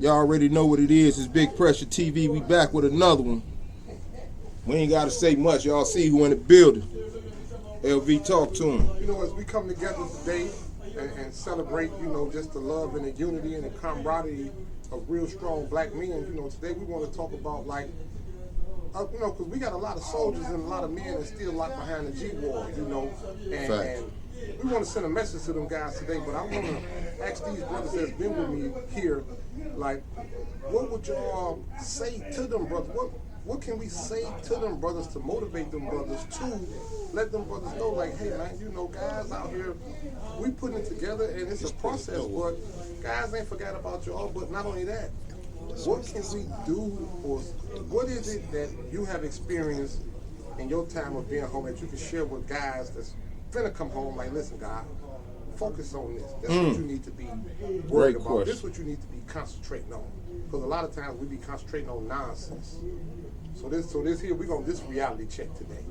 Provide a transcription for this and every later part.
Y'all already know what it is. It's Big Pressure TV. We back with another one. We ain't got to say much. Y'all see who in the building. LV, talk to him. You know, as we come together today and celebrate, you know, just the love and the unity and the camaraderie of real strong black men, you know, today we want to talk about, like, you know, because we got a lot of soldiers and a lot of men that still locked behind the G-wall, you know, and we want to send a message to them guys today, but I want to ask these brothers that's been with me here, like, what would y'all say to them brothers? What can we say to them brothers to motivate them brothers to let them brothers know, like, hey man, you know, guys out here, we putting it together and it's a process, but guys ain't forgot about y'all. But not only that, what can we do, or what is it that you have experienced in your time of being home that you can share with guys that's finna come home, like, listen, God, focus on this. That's what you need to be worried about. This is what you need to be concentrating on. Because a lot of times we be concentrating on nonsense. So this here, we're going to this reality check today.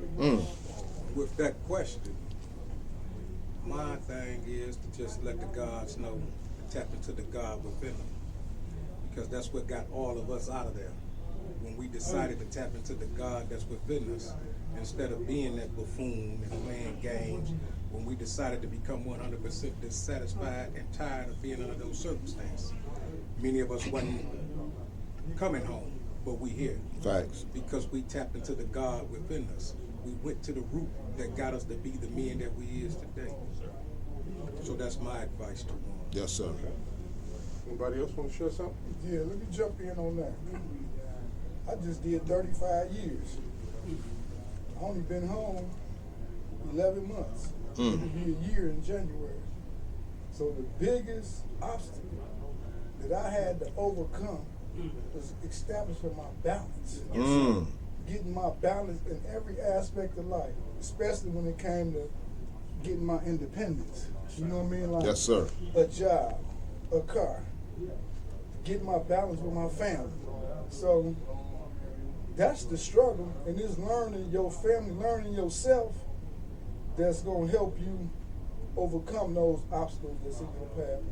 With that question, my thing is to just let the gods know, to tap into the God within them. Because that's what got all of us out of there. When we decided to tap into the God that's within us, instead of being that buffoon and playing games, when we decided to become 100% dissatisfied and tired of being under those circumstances. Many of us wasn't coming home, but we here. Facts. Because we tapped into the God within us. We went to the root that got us to be the men that we is today. So that's my advice to them. Yes, sir. Anybody else want to share something? Yeah, let me jump in on that. I just did 35 years. I only been home 11 months. It'll be a year in January. So the biggest obstacle that I had to overcome was establishing my balance. Getting my balance in every aspect of life, especially when it came to getting my independence. You know what I mean? Like, yes, sir. A job, a car, getting my balance with my family. So that's the struggle, and it's learning your family, learning yourself, that's going to help you overcome those obstacles that's in your path.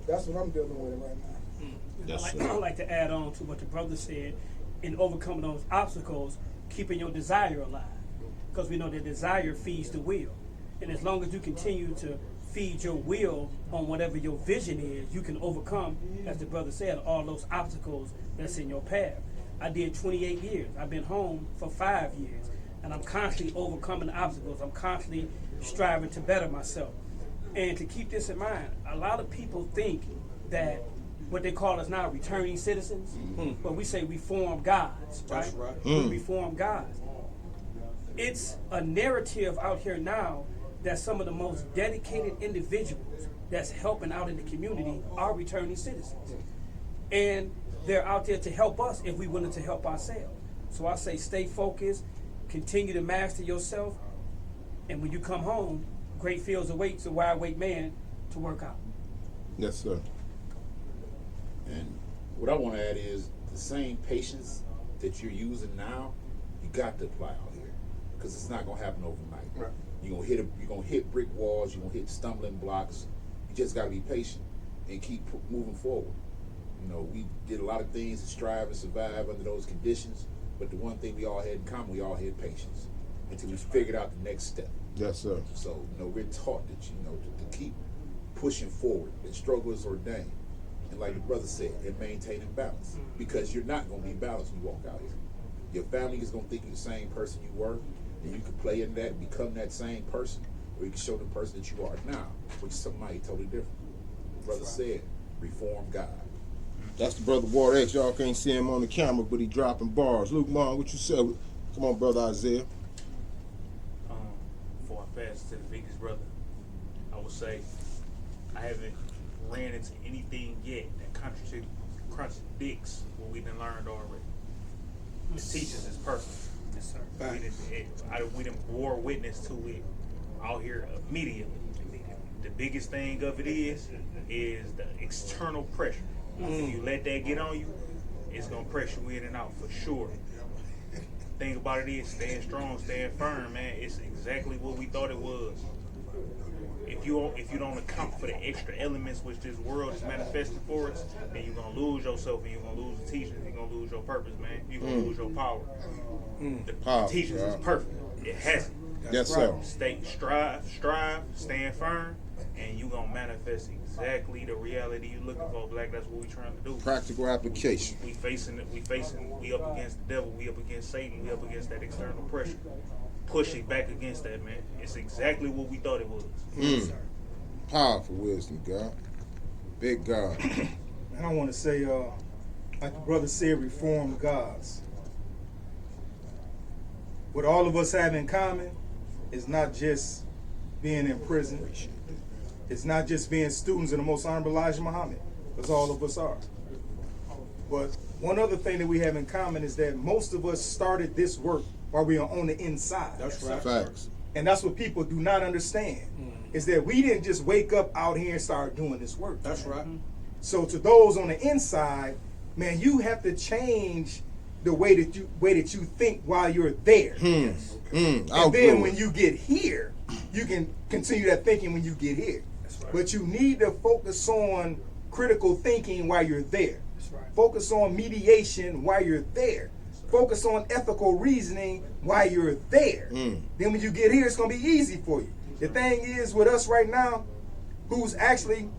That's what I'm dealing with right now. Yes, I'd like to add on to what the brother said. In overcoming those obstacles, keeping your desire alive. Because we know that desire feeds the will. And as long as you continue to feed your will on whatever your vision is, you can overcome, as the brother said, all those obstacles that's in your path. I did 28 years. I've been home for 5 years. And I'm constantly overcoming obstacles. I'm constantly striving to better myself. And to keep this in mind, a lot of people think that what they call us now returning citizens, but we say reformed gods, right? That's right. We reformed gods. It's a narrative out here now that some of the most dedicated individuals that's helping out in the community are returning citizens. And they're out there to help us if we're willing to help ourselves. So I say stay focused, continue to master yourself, and when you come home, great fields await a wide awake man to work out. Yes, sir. And what I want to add is the same patience that you're using now, you got to apply out here, because it's not gonna happen overnight. Right. You're gonna hit brick walls. You're gonna hit stumbling blocks. You just got to be patient and keep moving forward. You know, we did a lot of things to strive and survive under those conditions, but the one thing we all had in common, we all had patience until we figured out the next step. Yes, sir. So, you know, we're taught that, you know, to keep pushing forward. And struggle is ordained. And like the brother said, and maintaining balance. Because you're not going to be balanced when you walk out here. Your family is going to think you're the same person you were, and you can play in that, become that same person, or you can show the person that you are now, which is somebody totally different. The brother said, reform God. That's the brother Ward X. Y'all can't see him on the camera, but he dropping bars. Luke Mon, what you said? Come on, brother Isaiah. Before I pass to the biggest brother, I would say I haven't ran into anything yet that contradicts what we done learned already. The teachers is personal. Yes, sir. We done bore witness to it out here immediately. The biggest thing of it is the external pressure. If you let that get on you, it's gonna press you in and out for sure. Thing about it is staying strong, staying firm, man. It's exactly what we thought it was. if you don't account for the extra elements which this world is manifesting for us, then you're gonna lose yourself and you're gonna lose the teachings. You're gonna lose your purpose, man. You're gonna lose your power. The Power, teachings is bro. perfect. It has it. Yes, sir. Strive, stand firm, and you gonna manifest exactly the reality you're looking for, Black. That's what we trying to do. Practical application. We up against the devil, we up against Satan, we up against that external pressure. Pushing back against that, man. It's exactly what we thought it was. Powerful wisdom, God. Big God. And I want to say, like the brother said, reformed gods. What all of us have in common is not just being in prison. It's not just being students of the most honorable Elijah Muhammad, as all of us are. But one other thing that we have in common is that most of us started this work while we are on the inside. That's right. Facts. And that's what people do not understand, is that we didn't just wake up out here and start doing this work. That's right. So to those on the inside, man, you have to change the way that you think while you're there. And then when you get here, you can continue that thinking when you get here. Right. But you need to focus on critical thinking while you're there. Right. Focus on mediation while you're there. Focus on ethical reasoning while you're there. Then when you get here, it's going to be easy for you. The thing is with us right now, who's actually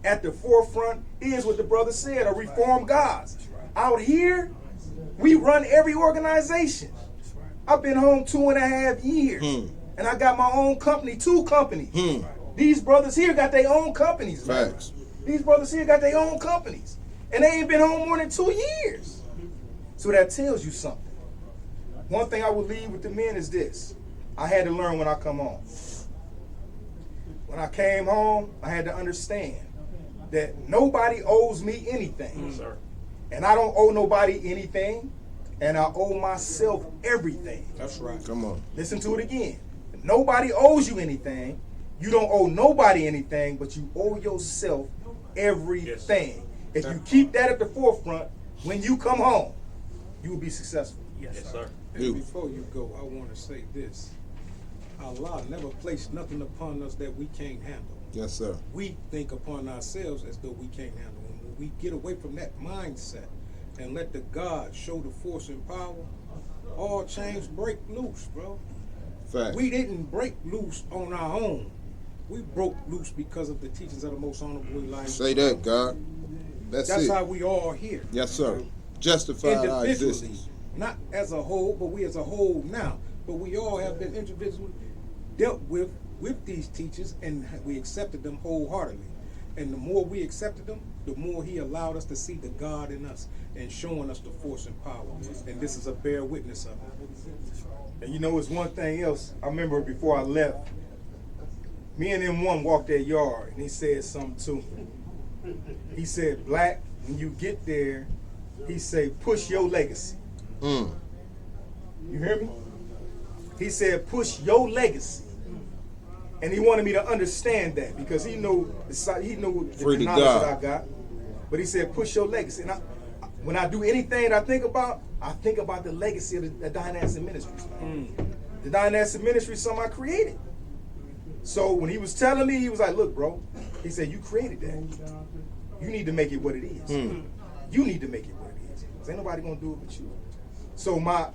at the forefront is what the brother said, a reformed gods. Out here, we run every organization. I've been home 2.5 years. And I got my own company, 2 companies. These brothers here got their own companies. Man. Facts. These brothers here got their own companies. And they ain't been home more than 2 years. So that tells you something. One thing I would leave with the men is this. I had to learn when I come home. When I came home, I had to understand that nobody owes me anything. Sir. And I don't owe nobody anything. And I owe myself everything. That's right. Come on. Listen to it again. Nobody owes you anything. You don't owe nobody anything, but you owe yourself everything. If you keep that at the forefront, when you come home, you will be successful. Yes, sir. And before you go, I want to say this. Allah never placed nothing upon us that we can't handle. Yes, sir. We think upon ourselves as though we can't handle. When we get away from that mindset and let the God show the force and power, all chains break loose, bro. Facts. We didn't break loose on our own. We broke loose because of the teachings of the most honorable Elijah. Say that, God. That's That's it. how we all here. Yes, sir. Justify our Individually, existence. not as a whole, but we as a whole now. But we all have been individually dealt with these teachers, and we accepted them wholeheartedly. And the more we accepted them, the more he allowed us to see the God in us and showing us the force and power. And this is a bear witness of it. And you know, it's one thing else. I remember before I left, me and M1 walked that yard, and he said something to me. He said, Black, when you get there, he said, push your legacy. You hear me? He said, push your legacy. And he wanted me to understand that because he knew the knowledge that I got. But he said, push your legacy. And when I do anything that I think about the legacy of the Dynastic Ministries. The Dynastic Ministry is something I created. So when he was telling me, he was like, look, bro, he said, you created that. You need to make it what it is. You need to make it what it is. Because ain't nobody going to do it but you. So my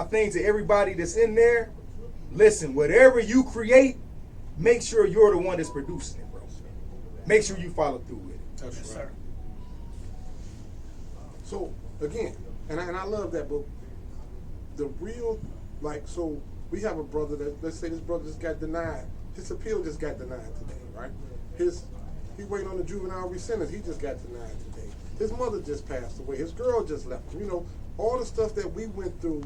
thing to everybody that's in there, listen, whatever you create, make sure you're the one that's producing it, bro. Make sure you follow through with it. That's right. Sir. So again, and I love that, but the real, like, so we have a brother that, let's say this brother just got denied. His appeal just got denied today, right? He waiting on the juvenile resentence. He just got denied today. His mother just passed away. His girl just left him. You know, all the stuff that we went through,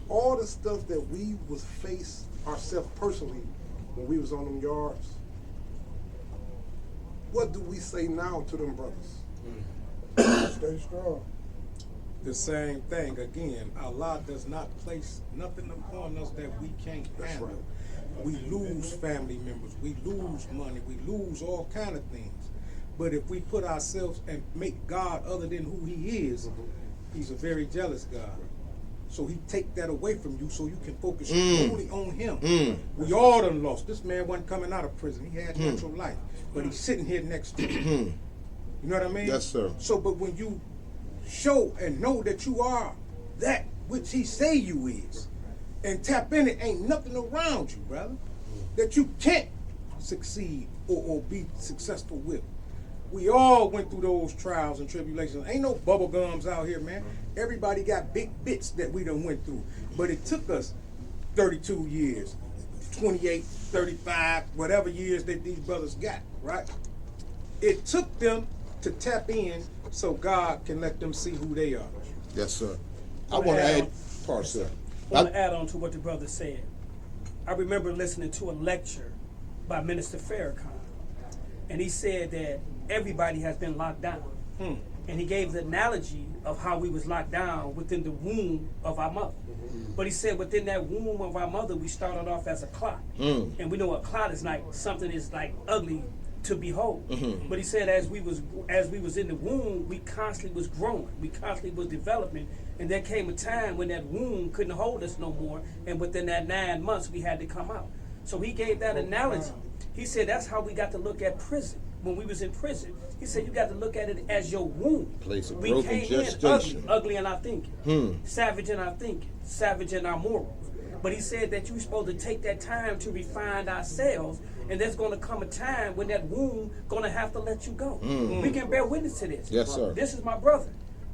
all the stuff that we was face ourselves personally when we was on them yards. What do we say now to them brothers? Stay strong. The same thing again. Allah does not place nothing upon us that we can't handle. right. We lose family members, we lose money, we lose all kind of things. But if we put ourselves and make God other than who He is, He's a very jealous God. So he take that away from you so you can focus only on him. We all done lost. This man wasn't coming out of prison. He had natural life. But he's sitting here next to you. You know what I mean? Yes, sir. So, but when you show and know that you are that which he say you is, and tap in it, ain't nothing around you, brother, that you can't succeed or be successful with. We all went through those trials and tribulations. Ain't no bubble gums out here, man. Everybody got big bits that we done went through. But it took us 32 years, 28, 35, whatever years that these brothers got, right? It took them to tap in so God can let them see who they are. Yes, sir. I want to add part, sir. I want to add on to what the brother said. I remember listening to a lecture by Minister Farrakhan, and he said that everybody has been locked down. And he gave the analogy of how we was locked down within the womb of our mother. But he said within that womb of our mother, we started off as a clot. And we know a clot is like something is like ugly to behold. But he said as we was in the womb, we constantly was growing. We constantly was developing. And there came a time when that womb couldn't hold us no more. And within that 9 months, we had to come out. So he gave that analogy. He said that's how we got to look at prison. When we was in prison, he said you got to look at it as your womb. Place of We growth came and in gestation. ugly in our thinking, savage in our thinking, savage in our morals. But he said that you're supposed to take that time to refine ourselves, and there's going to come a time when that womb going to have to let you go. We can bear witness to this. Yes, sir. This is my brother.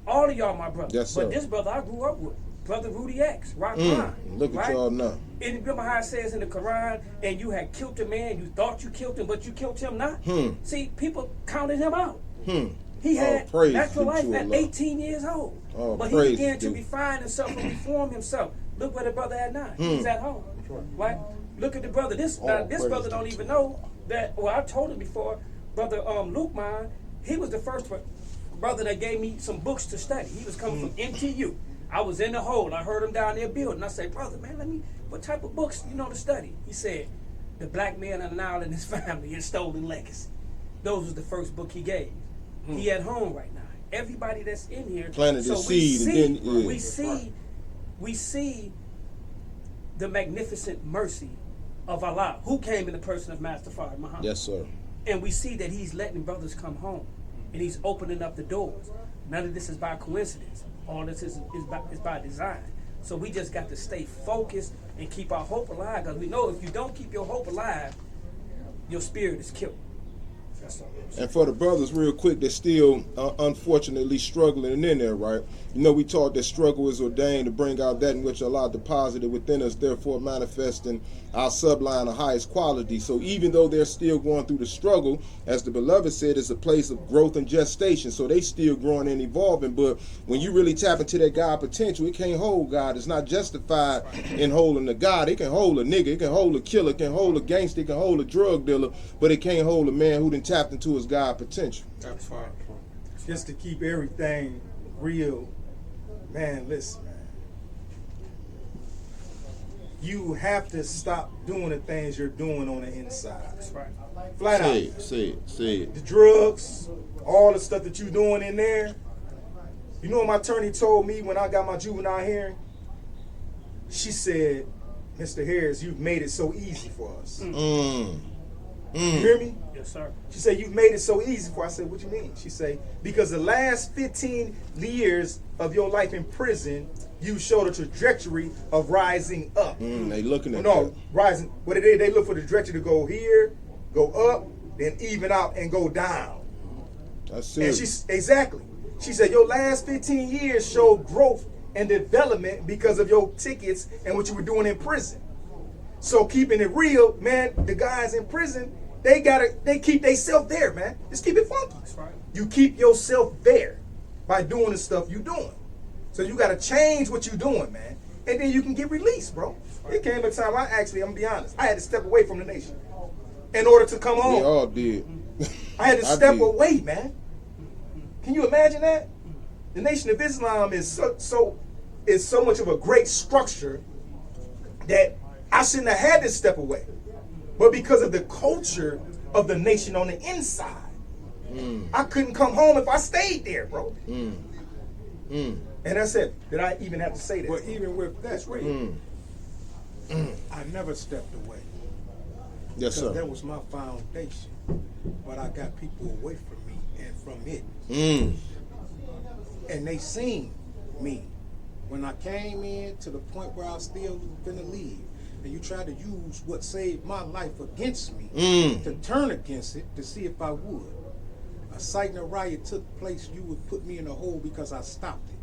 All of y'all my brothers. Yes, sir. But this brother I grew up with, Brother Rudy X, Rock Ron. Look at y'all now. And remember how it says in the Quran, and you had killed a man, you thought you killed him, but you killed him not? See, people counted him out. He had praise natural be life to at Allah. 18 years old. But he praise began to be. refine himself and reform himself. Look where the brother at now. He's at home. Right? Look at the brother. This brother don't even know that, well, I told him before, Brother Luke mine, he was the first brother that gave me some books to study. He was coming from MTU. I was in the hole. I heard him down there building. I said, brother, man, what type of books to study? He said, The Black Man on an Island and His Family and Stolen Legacy. Those was the first book he gave. He at home right now. Everybody that's in here Planted the seed and then we see the magnificent mercy of Allah, who came in the person of Master Father Muhammad. Yes, sir. And we see that he's letting brothers come home, and he's opening up the doors. None of this is by coincidence. All this is by design. So we just got to stay focused and keep our hope alive, because we know if you don't keep your hope alive, your spirit is killed. That's all. And for the brothers, real quick, they're still unfortunately struggling in there, right? We taught that struggle is ordained to bring out that in which Allah deposited within us, therefore manifesting our sublime of highest quality. So even though they're still going through the struggle, as the beloved said, it's a place of growth and gestation. So they still growing and evolving. But when you really tap into that God potential, it can't hold God. It's not justified in holding a God. It can hold a nigga, it can hold a killer, it can hold a gangster, it can hold a drug dealer, but it can't hold a man who done tapped into his God potential. That's fine. Just to keep everything real, man, listen, man. You have to stop doing the things you're doing on the inside. That's right. Flat out. Say it. The drugs, all the stuff that you doing in there. You know what my attorney told me when I got my juvenile hearing? She said, Mr. Harris, you've made it so easy for us. You hear me? Yes, sir. She said, you've made it so easy for us. I said, what you mean? She said, because the last 15 years of your life in prison, you showed a trajectory of rising up. They looking at No, that. rising. What they look for the trajectory to go here, go up, then even out and go down. That's And serious. she said, your last 15 years showed growth and development because of your tickets and what you were doing in prison. So keeping it real, man, the guys in prison, they keep themselves there, man. Just keep it funky. That's right. You keep yourself there by doing the stuff you're doing. So you gotta change what you're doing, man. And then you can get released, bro. It came a time I'm gonna be honest, I had to step away from the nation in order to come We home. all did. I had to step did. away, man. Can you imagine that? The Nation of Islam is so much of a great structure that I shouldn't have had to step away. But because of the culture of the nation on the inside, I couldn't come home if I stayed there, bro. And that's it. Did I even have to say that? But even with that, Mm. I never stepped away. Yes, Because that sir. was my foundation. But I got people away from me and from it. Mm. And they seen me. When I came in to the point where I was still finna leave, and you tried to use what saved my life against me to turn against it to see if I would. A sight and a riot took place, you would put me in a hole because I stopped it.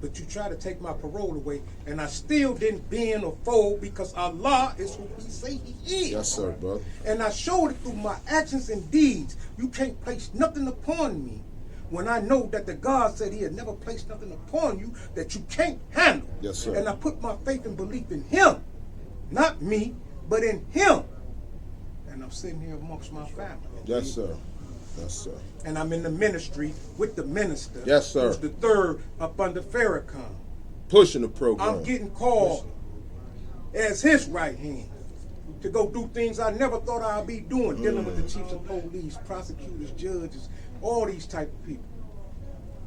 But you tried to take my parole away, and I still didn't bend or fold because Allah is who He say He is. Yes, sir, brother. And I showed it through my actions and deeds. You can't place nothing upon me when I know that the God said He had never placed nothing upon you that you can't handle. Yes, sir. And I put my faith and belief in Him, not me, but in Him. And I'm sitting here amongst my family. Yes, sir. Yes, sir. And I'm in the ministry with the minister. Yes, sir. Who's the third up under Farrakhan. Pushing the program. I'm getting called as his right hand to go do things I never thought I'd be doing, dealing with the chiefs of police, prosecutors, judges, all these type of people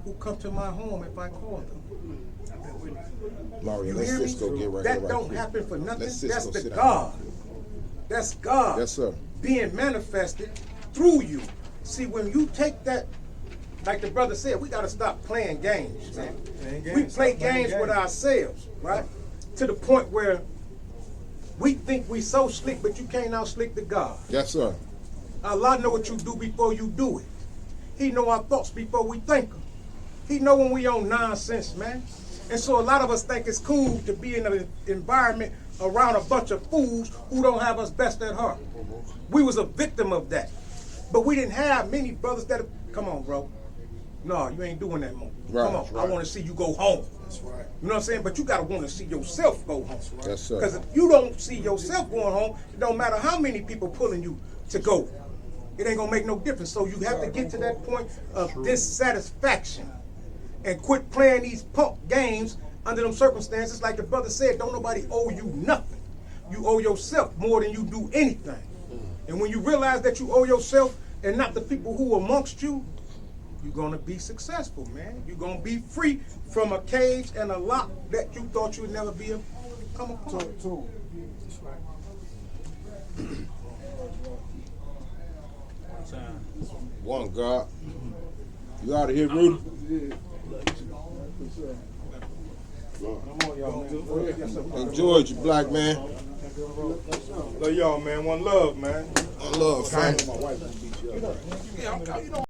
who come to my home if I call them. Mario, You let's hear me? just go get right That here right don't quick. happen for nothing. Let's just That's go the sit down. God. That's God. Yes, sir. Being manifested through you. See, when you take that, like the brother said, we got to stop playing games, man. Playing We games, play stop playing games with games. ourselves, right? To the point where we think we so slick, but you can't out slick the God. Yes, sir. Allah know what you do before you do it. He know our thoughts before we think them. He know when we on nonsense, man. And so a lot of us think it's cool to be in an environment around a bunch of fools who don't have us best at heart. We was a victim of that. But we didn't have many brothers that, come on, bro. No, you ain't doing that more. Right, Come on, I right. want to see you go home. That's right. You know what I'm saying? But you got to want to see yourself go home. Yes, sir. Because if you don't see yourself going home, it don't matter how many people pulling you to go. It ain't going to make no difference. So you have to get to that point of dissatisfaction and quit playing these punk games under them circumstances. Like the brother said, don't nobody owe you nothing. You owe yourself more than you do anything. And when you realize that you owe yourself and not the people who are amongst you, you're going to be successful, man. You're going to be free from a cage and a lock that you thought you would never be able to come upon. One God. You out of here, Rudy? Enjoyed you, black man. Love y'all, man. One love, man. I love family.